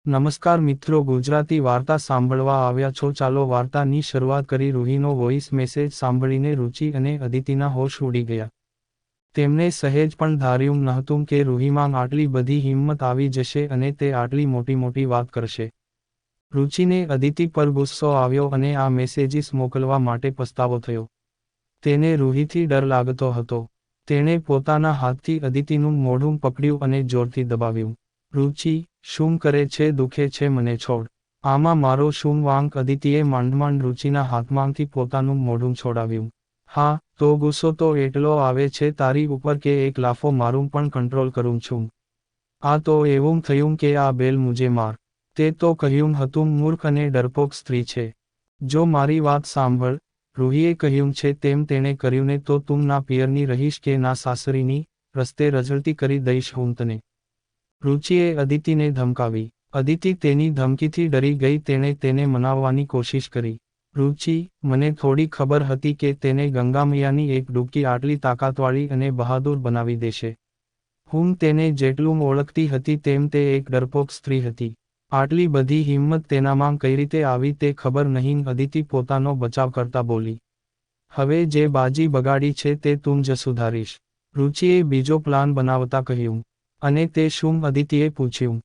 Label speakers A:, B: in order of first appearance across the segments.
A: નમસ્કાર મિત્રો, ગુજરાતી વાર્તા સાંભળવા આવ્યા છો. ચાલો વાર્તાની શરૂઆત કરી. રૂહીનો વોઇસ મેસેજ સાંભળીને રુચિ અને અદિતિના હોશ ઉડી ગયા. તેમને સહેજ પણ ધાર્યું નહોતું કે રૂહીમાં આટલી બધી હિંમત આવી જશે અને તે આટલી મોટી વાત કરશે. રુચિને અદિતિ પર ગુસ્સો આવ્યો અને આ મેસેજીસ મોકલવા માટે પસ્તાવો થયો. તેને રૂહીથી ડર લાગતો હતો. તેણે પોતાના હાથથી અદિતિનું મોઢું પકડ્યું અને જોરથી દબાવ્યું. રુચિ, શું કરે છે? દુખે છે? મને છોડ. આમાં મારો શું વાંક? અદિતિએ માંડ રુચિના હાથમાંથી પોતાનું મોઢું છોડાવ્યું. હા, તો ગુસ્સો તો એટલો આવે છે તારી ઉપર કે એક લાફો મારું પણ કંટ્રોલ કરું છું. આ તો એવું થયું કે આ બેલ મુજે માર. તે તો કહ્યું હતું મૂર્ખ અને ડરપોક સ્ત્રી છે. જો મારી વાત સાંભળ, રૂહીએ કહ્યું છે તેમ તેણે કર્યુંને તો તું ના પિયરની રહીશ કે ના સાસરીની, રસ્તે રઝળતી કરી દઈશ હું તને. રુચિએ અદિતિને ધમકાવી. અદિતિ તેની ધમકીથી ડરી ગઈ. તેણે તેને મનાવવાની કોશિશ કરી. રુચિ, મને થોડી ખબર હતી કે તેને ગંગામૈયાની એક ડૂબકી આટલી તાકાતવાળી અને બહાદુર બનાવી દેશે. હું તેને જેટલું ઓળખતી હતી તેમ તે એક ડરપોક સ્ત્રી હતી. આટલી બધી હિંમત તેનામાં કઈ રીતે આવી તે ખબર નહીં. અદિતિ પોતાનો બચાવ કરતા બોલી. હવે જે બાજી બગાડી છે તે તું જ સુધારીશ. રુચિએ બીજો પ્લાન બનાવતા કહ્યું. અને તે શું? અદિતિએ પૂછ્યું.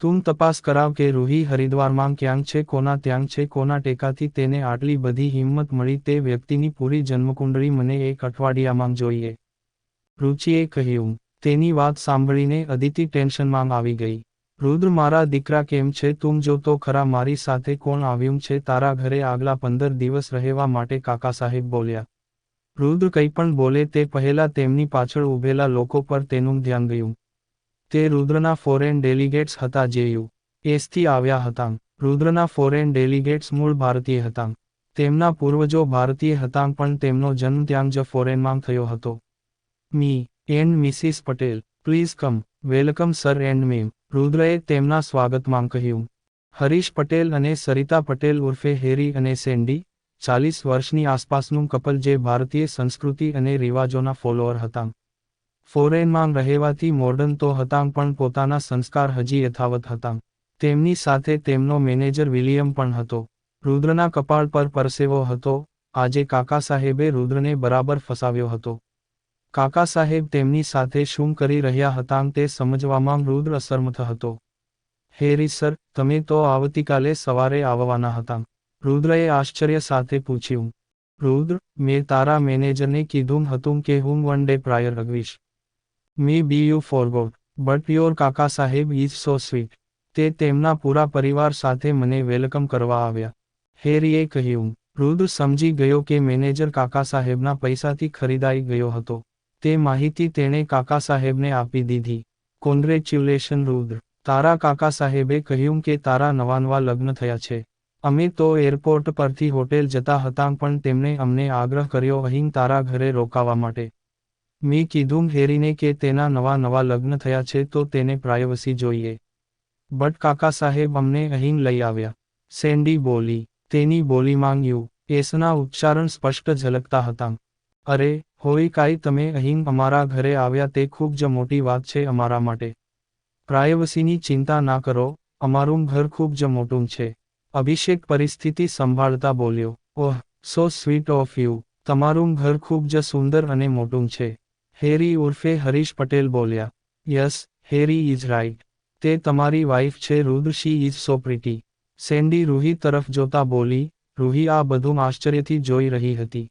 A: તું તપાસ કરાવ કે રૂહી હરિદ્વારમાં ક્યાંક છે, કોના ત્યાં છે, કોના ટેકાથી તેને આટલી બધી હિંમત મળી. તે વ્યક્તિની પૂરી જન્મકુંડળી મને એક અઠવાડિયામાં જોઈએ. રુચિએ કહ્યું. તેની વાત સાંભળીને અદિતિ ટેન્શનમાં આવી ગઈ. રુદ્ર, મારા દીકરા કેમ છે? તું જો તો ખરા મારી સાથે કોણ આવ્યું છે તારા ઘરે આગલા 15 દિવસ રહેવા માટે? કાકા સાહેબ બોલ્યા. રુદ્ર કંઈ પણ બોલે તે પહેલા તેમની પાછળ ઊભેલા લોકો પર તેનું ધ્યાન ગયું. તે રુદ્રના ફોરેન ડેલિગેટ્સ હતા જે યુ.એસથી આવ્યા હતા. રુદ્રના ફોરેન ડેલિગેટ્સ મૂળ ભારતીય હતા. તેમના પૂર્વજો ભારતીય હતા પણ તેમનો જન્મ ત્યાં જ ફોરેનમાં થયો હતો. Mr and Mrs Patel, please come. Welcome sir and ma'am, રુદ્રએ તેમના સ્વાગતમાં કહ્યું. હરીશ પટેલ અને સરિતા પટેલ ઉર્ફે હેરી અને સેન્ડી, 40 વર્ષની આસપાસનું કપલ જે ભારતીય સંસ્કૃતિ અને રિવાજોના ફોલોઅર હતા. ફોરેનમાં રહેવાથી મોડર્ન તો હતા પણ પોતાના સંસ્કાર હજી યથાવત હતા. તેમની સાથે તેમનો મેનેજર વિલિયમ પણ હતો. રુદ્રના કપાળ પર પરસેવો હતો. આજે કાકા સાહેબે રુદ્રને બરાબર ફસાવ્યો હતો. કાકા સાહેબ તેમની સાથે શું કરી રહ્યા હતા તે સમજવામાં રુદ્ર અસમર્થ હતો. હેરી સર, તમે તો આવતીકાલે સવારે આવવાના હતા. રુદ્રએ આશ્ચર્ય સાથે પૂછ્યું. રુદ્ર, મેં તારા મેનેજરને કીધું હતું કે હું 1 ડે પ્રાયર આવીશ. મે બી યુ ફોરગોટ, બટ યોર કાકા સાહેબ ઇઝ સો સ્વીટ. તે તેમના પૂરા પરિવાર સાથે મને વેલકમ કરવા આવ્યા. હેરીએ કહ્યું. રુદ્ર સમજી ગયો કે મેનેજર કાકા સાહેબના પૈસાથી ખરીદાઈ ગયો હતો. તે માહિતી તેણે કાકા સાહેબને આપી દીધી. કોંગ્રેચ્યુલેશન રુદ્ર, તારા કાકા સાહેબે કહ્યું કે તારા નવા લગ્ન થયા છે. અમે તો એરપોર્ટ પરથી હોટેલ જતા હતા પણ તેમણે અમને આગ્રહ કર્યો અહીં તારા ઘરે રોકાવા માટે. મેં કીધું હેરીને કે તેના નવા લગ્ન થયા છે તો તેને પ્રાઇવસી જોઈએ. બટ કાકા સાહેબ અમને અહીં લઈ આવ્યા. સેન્ડી બોલી. તેની બોલીમાં યુ.એસના ઉચ્ચારણ સ્પષ્ટ ઝલકતા હતા. અરે, હોય કાંઈ, તમે અહીં અમારા ઘરે આવ્યા તે ખૂબ જ મોટી વાત છે અમારા માટે. પ્રાઇવસીની ચિંતા ના કરો, અમારું ઘર ખૂબ જ મોટું છે. અભિષેક પરિસ્થિતિ સંભાળતા બોલ્યો. ઓહ, સો સ્વીટ ઓફ યુ. તમારું ઘર ખૂબ જ સુંદર અને મોટું છે. હેરી ઉર્ફે હરીશ પટેલ બોલ્યા. Yes, Harry is right. તે તમારી વાઇફ છે Rudra, she is so pretty. Sandy Ruhi તરફ જોતા બોલી. રૂહી આ બધું આશ્ચર્યથી જોઈ રહી હતી.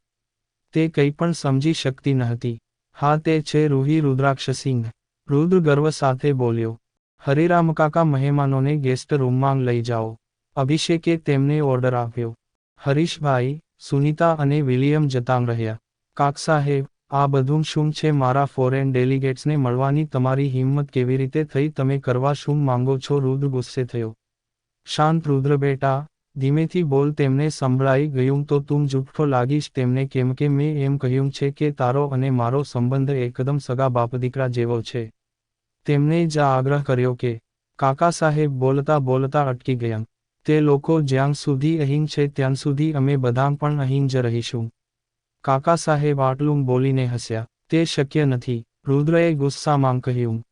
A: તે કંઈ પણ સમજી શકતી ન હતી. હા, તે છે રૂહી રુદ્રાક્ષસિંહ. રુદ્ર ગર્વ સાથે બોલ્યો. હરિરામકાકા, મહેમાનોને ગેસ્ટ રૂમમાં લઈ જાઓ. અભિષેકે તેમને ઓર્ડર આપ્યો. હરીશભાઈ, સુનીતા અને વિલિયમ જતાં રહ્યા. કાક સાહેબ, આ બધું શું છે? મારા ફોરેન ડેલિગેટ્સને મળવાની તમારી હિંમત કેવી રીતે થઈ? તમે કરવા શું માંગો છો? રુદ્ર ગુસ્સે થયો. શાંત રુદ્ર બેટા, ધીમેથી બોલ. તેમને સંભળાઈ ગયું તો તું જૂઠો લાગીશ તેમને કેમ કે મેં એમ કહ્યું છે કે તારો અને મારો સંબંધ એકદમ સગા બાપ દીકરા જેવો છે. તેમણે જ આગ્રહ કર્યો કે. કાકા સાહેબ બોલતા અટકી ગયા. તે લોકો જ્યાં સુધી અહીં છે ત્યાં સુધી અમે બધા પણ અહીં જ રહીશું. કાકા સાહેબ આટલું બોલીને હસ્યા. તે શક્ય નથી, રુદ્રએ ગુસ્સામાં કહ્યું.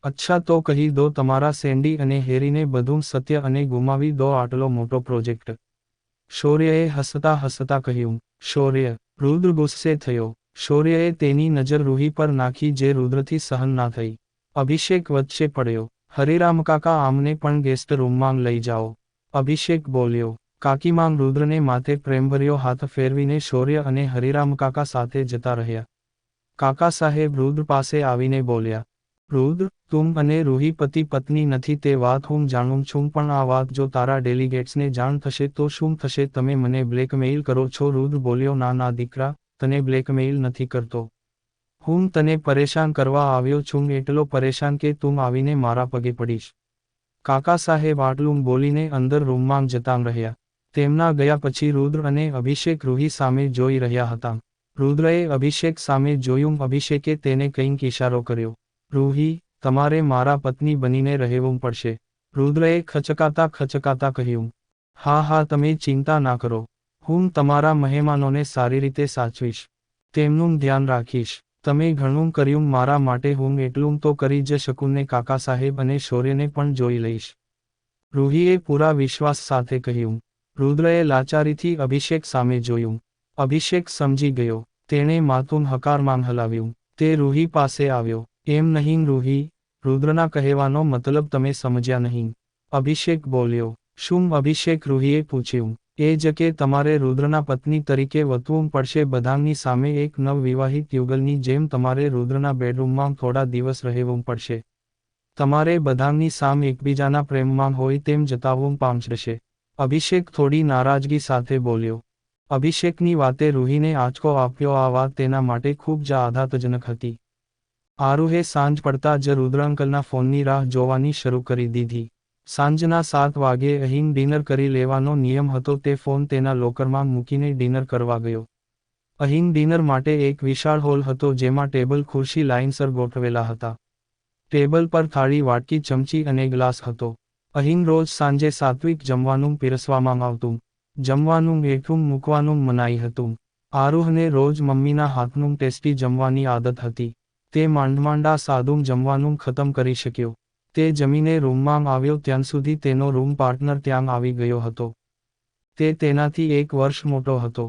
A: અચ્છા તો કહી દો તમારા સેન્ડી અને હેરીને બધું સત્ય અને ગુમાવી દો આટલો મોટો પ્રોજેક્ટ. શૌર્યએ હસતા હસતા કહ્યું. શૌર્ય. રુદ્ર ગુસ્સે થયો. શૌર્યએ તેની નજર રૂહી પર નાખી જે રુદ્રથી સહન ના થઈ. અભિષેક વચ્ચે પડ્યો. હરિરામ કાકા આમને પણ ગેસ્ટ રૂમમાં લઈ જાઓ. અભિષેક બોલ્યો. કાકીમાંગ રુદ્રને માથે પ્રેમભર્યો હાથ ફેરવીને શૌર્ય અને હરિરામ કાકા સાથે જતા રહ્યા. કાકા સાહેબ રુદ્ર પાસે આવીને બોલ્યા. રુદ્ર, તું અને રૂહી પતિ પત્ની નથી તે વાત હું જાણું છું પણ આ વાત જો તારા ડેલિગેટ્સને જાણ થશે તો શું થશે તમે મને બ્લેકમેઇલ કરો છો રુદ્ર બોલ્યો ના ના દીકરા, તને બ્લેકમેઇલ નથી કરતો. હું તને પરેશાન કરવા આવ્યો છું એટલો પરેશાન કે તું આવીને મારા પગે પડીશ. કાકા સાહેબ આટલું બોલીને અંદર રૂમમાં જતા રહ્યા. તેમના ગયા પછી રુદ્ર અને અભિષેક રૂહી સામે જોઈ રહ્યા હતા. રુદ્રએ અભિષેક સામે જોયું. અભિષેકે તેને કંઈક ઇશારો કર્યો. રૂહી, તમારે મારા પત્ની બનીને રહેવું પડશે. રુદ્રએ ખચકાતા કહ્યું. હા હા તમે ચિંતા ના કરો. હું તમારા મહેમાનોને સારી રીતે સાચવીશ. તેમનું ધ્યાન રાખીશ. તમે ઘણું કર્યું મારા માટે હું એટલું તો કરી જ શકું ને કાકા સાહેબ અને શૌર્યને પણ જોઈ લઈશ. રૂહીએ પૂરા વિશ્વાસ સાથે કહ્યું. રુદ્રએ લાચારીથી અભિષેક સામે જોયું. અભિષેક સમજી ગયો. તેણે માથું હકારમાં હલાવ્યું. તે રૂહી પાસે આવ્યો. એમ નહીં રૂહી, રુદ્રના કહેવાનો મતલબ તમે સમજ્યા નહીં. અભિષેક બોલ્યો. શું અભિષેક રૂહીએ પૂછ્યું. એ જ કે તમારે રુદ્રના પત્ની તરીકે વતવું પડશે બધાની સામે એક નવવિવાહિત યુગલની જેમ તમારે રુદ્રના બેડરૂમમાં થોડા દિવસ રહેવું પડશે. તમારે બધાની સામે એકબીજાના પ્રેમમાં હોય તેમ જતાવવું પામશે. અભિષેક થોડી નારાજગી સાથે બોલ્યો. અભિષેકની વાતે રૂહીને આંચકો આપ્યો. આ વાત તેના માટે ખૂબ જ આઘાતજનક હતી. આરુહે સાંજ પડતા જ રુદ્ર અંકલના ફોનની રાહ જોવાની શરૂ કરી દીધી. સાંજના 7 વાગ્યે અહીં ડિનર કરી લેવાનો નિયમ હતો તે ફોન તેના લોકરમાં મૂકીને ડિનર કરવા ગયો. અહીં ડિનર માટે એક વિશાળ હોલ હતો જેમાં ટેબલ ખુરશી લાઇનસર ગોઠવેલા હતા. ટેબલ પર થાળી વાટકી ચમચી અને ગ્લાસ હતો. અહીં રોજ સાંજે સાત્વિક જમવાનું પીરસવામાં આવતું. જમવાનું એકઠું મૂકવાનું મનાઈ હતું. આરુહને રોજ મમ્મીના હાથનું ટેસ્ટી જમવાની આદત હતી. તે માંડમાંડા સાદું જમવાનું ખતમ કરી શક્યો. તે જમીને રૂમમાં આવ્યો ત્યાં સુધી તેનો રૂમ પાર્ટનર ત્યાં આવી ગયો હતો. તે તેનાથી 1 વર્ષ મોટો હતો.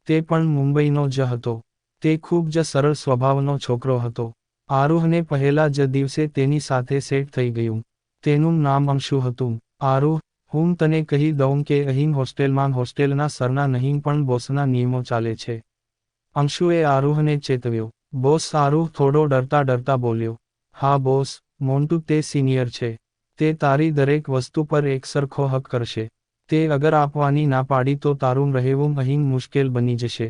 A: તે પણ મુંબઈનો જ હતો. તે ખૂબ જ સરળ સ્વભાવનો છોકરો હતો. આરુહને પહેલા જ દિવસે તેની સાથે સેટ થઈ ગયું. તેનું નામ અંશુ હતું. આરુહ, હું તને કહી દઉં કે અહીં હોસ્ટેલમાં હોસ્ટેલના સરના નહીં પણ બોસના નિયમો ચાલે છે. અંશુએ આરુહને ચેતવ્યો. બોસ આરુહ થોડો ડરતા બોલ્યો. હા બોસ, મોન્ટુ તે સિનિયર છે. તે તારી દરેક વસ્તુ પર એક સરખો હક કરશે. તે અગર આપવાની ના પાડી તો તારું રહેવું અહીં મુશ્કેલ બની જશે.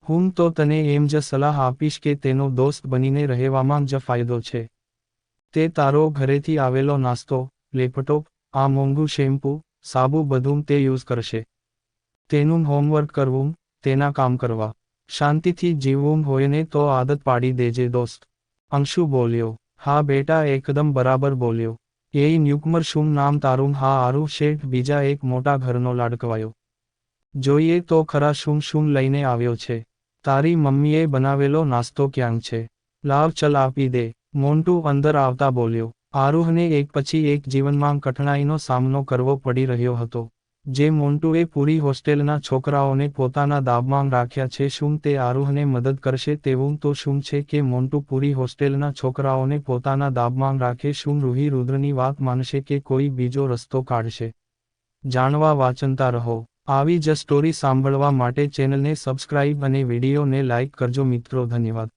A: હું તો તને એમ જ સલાહ આપીશ કે તેનો દોસ્ત બનીને રહેવામાં જ ફાયદો છે. તે તારો ઘરેથી આવેલો નાસ્તો, લેપટોપ, આ મોંઘું શેમ્પૂ, સાબુ બધું તે યુઝ કરશે. તેનું હોમવર્ક કરવું, તેના કામ કરવા. શાંતિથી જીવવું હોય ને તો આદત પાડી દેજે દોસ્ત. અંશુ બોલ્યો. હા બેટા એકદમ બરાબર બોલ્યો. એ ન્યુકમર શું નામ તારું. હા આરુહ શેઠ બીજા એક મોટા ઘરનો લાડકવાયો. જોઈએ તો ખરા શું લઈને આવ્યો છે. તારી મમ્મીએ બનાવેલો નાસ્તો ક્યાં છે. લાવ ચલ આપી દે. મોન્ટુ અંદર આવતા બોલ્યો. આરુહને એક પછી એક જીવનમાં કઠણાઈનો સામનો કરવો પડી રહ્યો હતો. જે મોન્ટુએ પૂરી હોસ્ટેલના છોકરાઓને પોતાના દાબમાં રાખ્યા છે શું તે આરુહને મદદ કરશે તેવું તો શું છે કે મોન્ટુ પૂરી હોસ્ટેલના છોકરાઓને પોતાના દાબમાં રાખે શું રૂહી રુદ્રની વાત માનશે કે કોઈ બીજો રસ્તો કાઢશે. જાણવા વાંચતા રહો. આવી જ સ્ટોરી સાંભળવા માટે ચેનલને સબસ્ક્રાઇબ અને વિડીયોને લાઇક કરજો મિત્રો ધન્યવાદ.